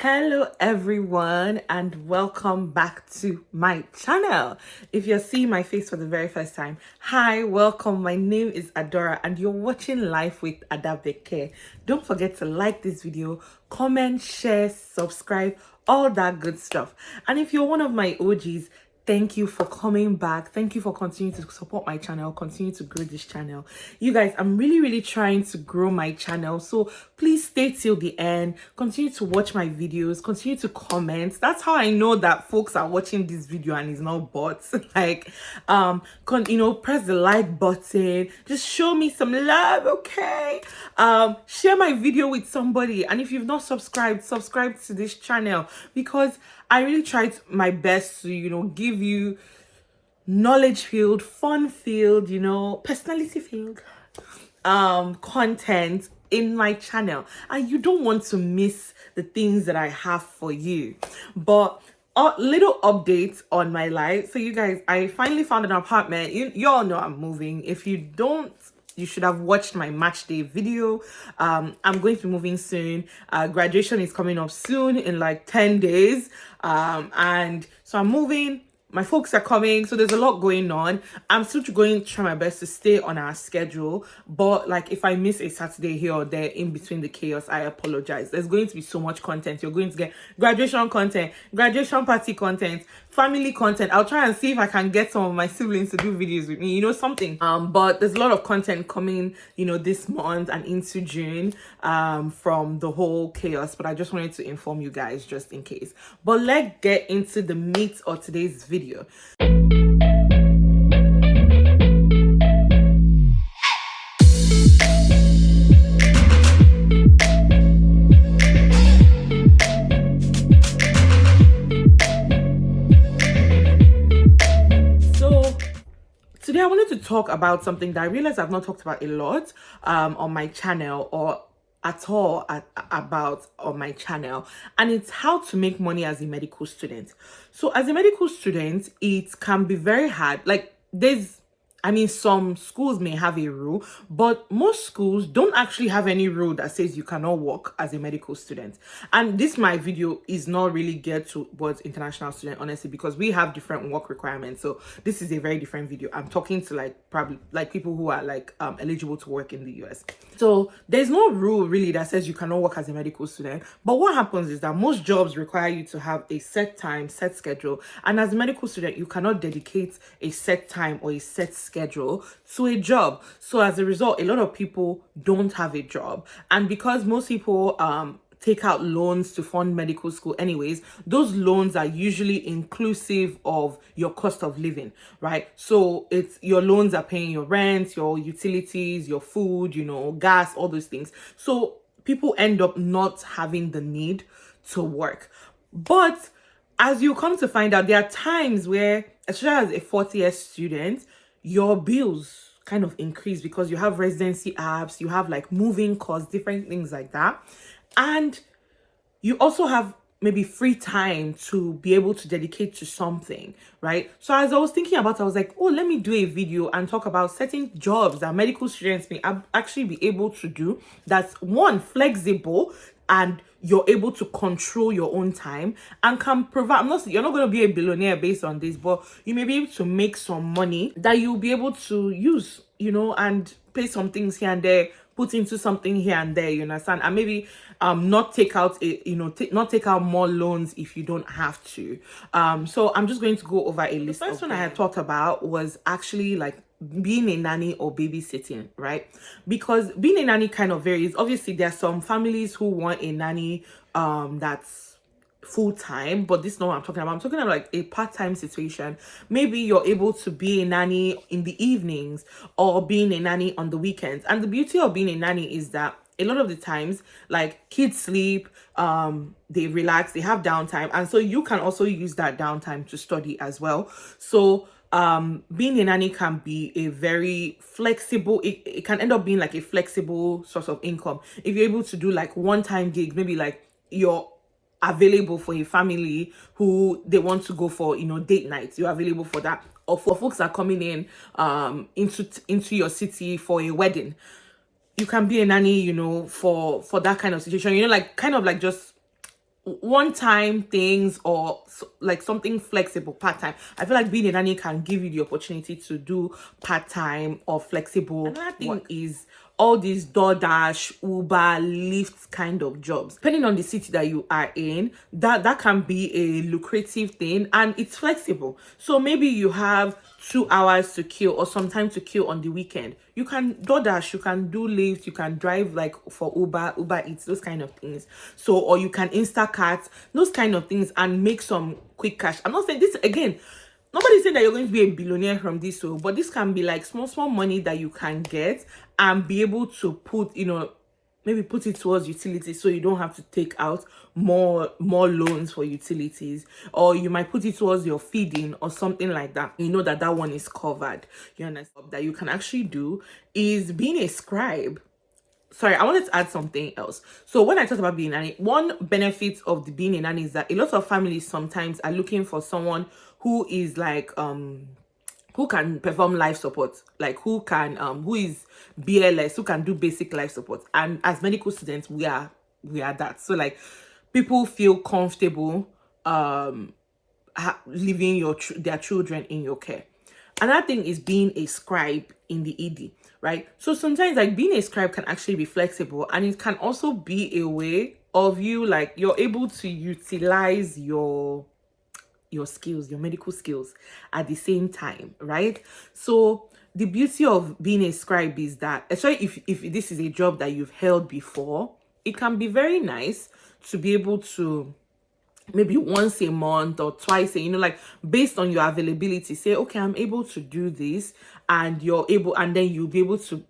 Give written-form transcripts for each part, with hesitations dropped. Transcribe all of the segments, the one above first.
Hello everyone and welcome back to my channel. If you're seeing my face for the very first time, hi, welcome. My name is Adora and you're watching Life with Adabeke. Don't forget to like this video, comment, share, subscribe, all that good stuff. And if you're one of my OGs, thank you for coming back. Thank you for continuing to support my channel, continue to grow this channel. You guys, I'm really trying to grow my channel, so please stay till the end, continue to watch my videos, continue to comment. That's how I know that folks are watching this video and it's not bots. Like press the like button, just show me some love, okay? Share my video with somebody, and if you've not subscribed, subscribe to this channel, because I really tried my best to, give you knowledge field, fun field, personality field, content in my channel. And you don't want to miss the things that I have for you. But a little update on my life. So you guys, I finally found an apartment. You all know I'm moving. If you don't, you should have watched my match day video. I'm going to be moving soon. Graduation is coming up soon in like 10 days. And so I'm moving. My folks are coming, so there's a lot going on. I'm still going to try my best to stay on our schedule, but like if I miss a Saturday here or there in between the chaos, I apologize. There's going to be so much content. You're going to get graduation content, graduation party content, family content. I'll try and see if I can get some of my siblings to do videos with me, something. But there's a lot of content coming, this month and into June, from the whole chaos. But I just wanted to inform you guys just in case. But let's get into the meat of today's video. Today I wanted to talk about something that I realized I've not talked about a lot on my channel, or at all about on my channel, and it's how to make money as a medical student. So as a medical student, it can be very hard. Like some schools may have a rule, but most schools don't actually have any rule that says you cannot work as a medical student. And my video is not really geared towards international students, honestly, because we have different work requirements. So this is a very different video. I'm talking to probably people who are eligible to work in the US. So there's no rule really that says you cannot work as a medical student. But what happens is that most jobs require you to have a set time, set schedule. And as a medical student, you cannot dedicate a set time or a set schedule to a job. So as a result, a lot of people don't have a job. And because most people take out loans to fund medical school anyways, those loans are usually inclusive of your cost of living, right? So your loans are paying your rent, your utilities, your food, gas, all those things. So people end up not having the need to work. But as you come to find out, there are times where, especially as a fourth-year student, your bills kind of increase because you have residency apps, you have moving costs, different things like that. And you also have maybe free time to be able to dedicate to something, right? So as I was thinking about it, I was like, oh, let me do a video and talk about certain jobs that medical students may actually be able to do that's, one, flexible, and you're able to control your own time and can provide, you're not going to be a billionaire based on this, but you may be able to make some money that you'll be able to use, and pay some things here and there, put into something here and there, you understand? And maybe not take out not take out more loans if you don't have to. So I'm just going to go over a list. The first one I had thought about was actually being a nanny or babysitting, right? Because being a nanny kind of varies. Obviously, there are some families who want a nanny that's full-time, but this is not what I'm talking about. I'm talking about a part-time situation. Maybe you're able to be a nanny in the evenings or being a nanny on the weekends. And the beauty of being a nanny is that a lot of the times, kids sleep, they relax, they have downtime, and so you can also use that downtime to study as well. So being a nanny can be a very flexible, it can end up being a flexible source of income if you're able to do one-time gigs. Maybe you're available for a family who they want to go for date nights, you're available for that. Or for folks that are coming in into your city for a wedding, you can be a nanny for that kind of situation, kind of just one-time things or like something flexible part-time. I feel like being a nanny can give you the opportunity to do part-time or flexible. Another thing is all these DoorDash, Uber, Lyft kind of jobs. Depending on the city that you are in, that can be a lucrative thing, and it's flexible. So maybe you have 2 hours to kill or some time to kill on the weekend. You can DoorDash, you can do Lyft, you can drive like for Uber Eats, those kind of things. So, or you can Instacart, those kind of things, and make some quick cash. I'm not saying this again. Nobody's saying that you're going to be a billionaire from this, so but this can be like small money that you can get and be able to put, maybe put it towards utilities, so you don't have to take out more loans for utilities, or you might put it towards your feeding or something like that. You know that one is covered. You understand that you can actually do is being a scribe. Sorry, I wanted to add something else. So when I talked about being a nanny, one benefit of being a nanny is that a lot of families sometimes are looking for someone who is like who can perform life support, like who is BLS, who can do basic life support. And as medical students, we are that. So like people feel comfortable leaving their children in your care. Another thing is being a scribe in the ED, right? So sometimes like being a scribe can actually be flexible, and it can also be a way of you, like you're able to utilize your skills, your medical skills at the same time, right? So the beauty of being a scribe is that, especially if this is a job that you've held before, it can be very nice to be able to maybe once a month or twice like based on your availability, say, okay, I'm able to do this, and then you'll be able to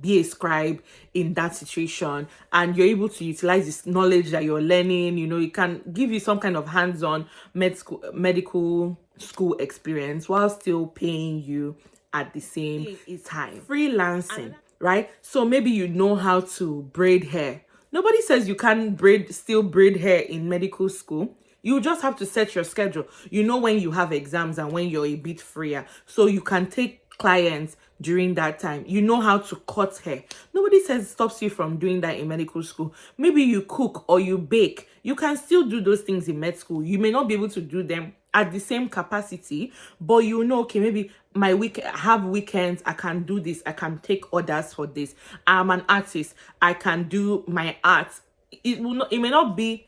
be a scribe in that situation, and you're able to utilize this knowledge that you're learning. It can give you some kind of hands-on medical school experience while still paying you at the same time. Freelancing, right? So maybe you know how to braid hair. Nobody says you can't still braid hair in medical school. You just have to set your schedule. You know when you have exams and when you're a bit freer, so you can take clients during that time. You know how to cut hair. Nobody says stops you from doing that in medical school. Maybe you cook or you bake. You can still do those things in med school. You may not be able to do them at the same capacity, but okay, maybe I have weekends, I can do this, I can take orders for this. I'm an artist, I can do my art. It may not be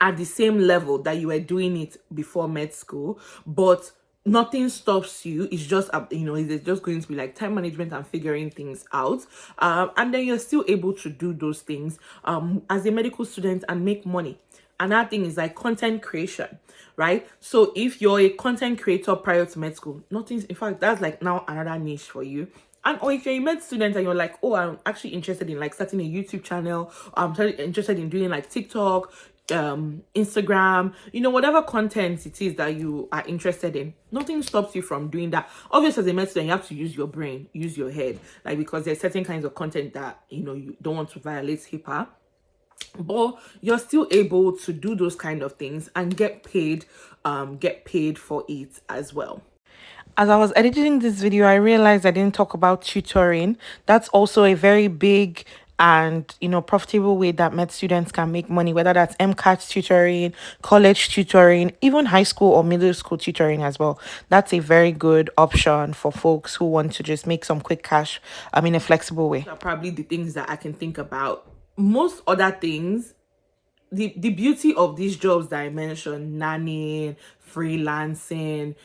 at the same level that you were doing it before med school, but nothing stops you. It's just it's just going to be like time management and figuring things out, and then you're still able to do those things as a medical student and make money. Another thing is like content creation, right? So if you're a content creator prior to med school, in fact, that's like now another niche for you. Or if you're a med student and you're like, oh, I'm actually interested in like starting a YouTube channel, I'm interested in doing like TikTok, Instagram, whatever content it is that you are interested in, nothing stops you from doing that. Obviously, as a med student, you have to use your brain, use your head, like, because there's certain kinds of content that you don't want to violate HIPAA, but you're still able to do those kind of things and get paid for it as well. As I was editing this video, I realized I didn't talk about tutoring. That's also a very big and profitable way that med students can make money, whether that's MCAT tutoring, college tutoring, even high school or middle school tutoring as well. That's a very good option for folks who want to just make some quick cash in a flexible way. Those are probably the things that I can think about. Most other things, the beauty of these jobs that I mentioned, nannying, freelancing,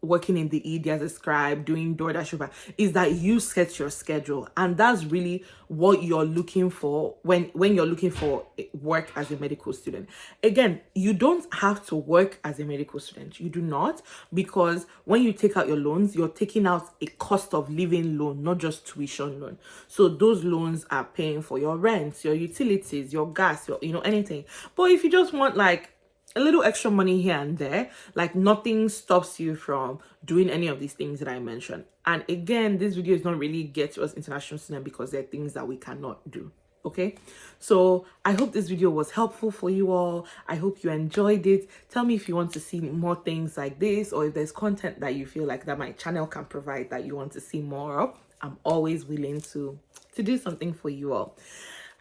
working in the ED as a scribe, doing DoorDash, is that you set your schedule, and that's really what you're looking for when you're looking for work as a medical student. Again, you don't have to work as a medical student. You do not, because when you take out your loans, you're taking out a cost of living loan, not just tuition loan. So those loans are paying for your rent, your utilities, your gas, your anything. But if you just want like a little extra money here and there, like nothing stops you from doing any of these things that I mentioned. And again, this video is not really geared to us international students, because there are things that we cannot do. Okay, so I hope this video was helpful for you all. I hope you enjoyed it. Tell me if you want to see more things like this, or if there's content that you feel like that my channel can provide that you want to see more of. I'm always willing to do something for you all.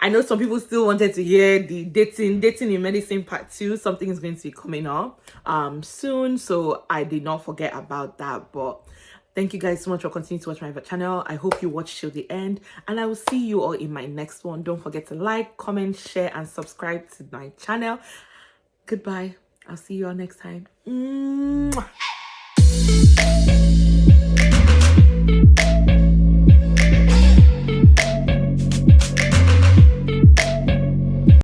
I know some people still wanted to hear the dating in medicine part 2. Something is going to be coming up soon, so I did not forget about that. But thank you guys so much for continuing to watch my channel. I hope you watch till the end, and I will see you all in my next one. Don't forget to like, comment, share, and subscribe to my channel. Goodbye. I'll see you all next time. Mwah.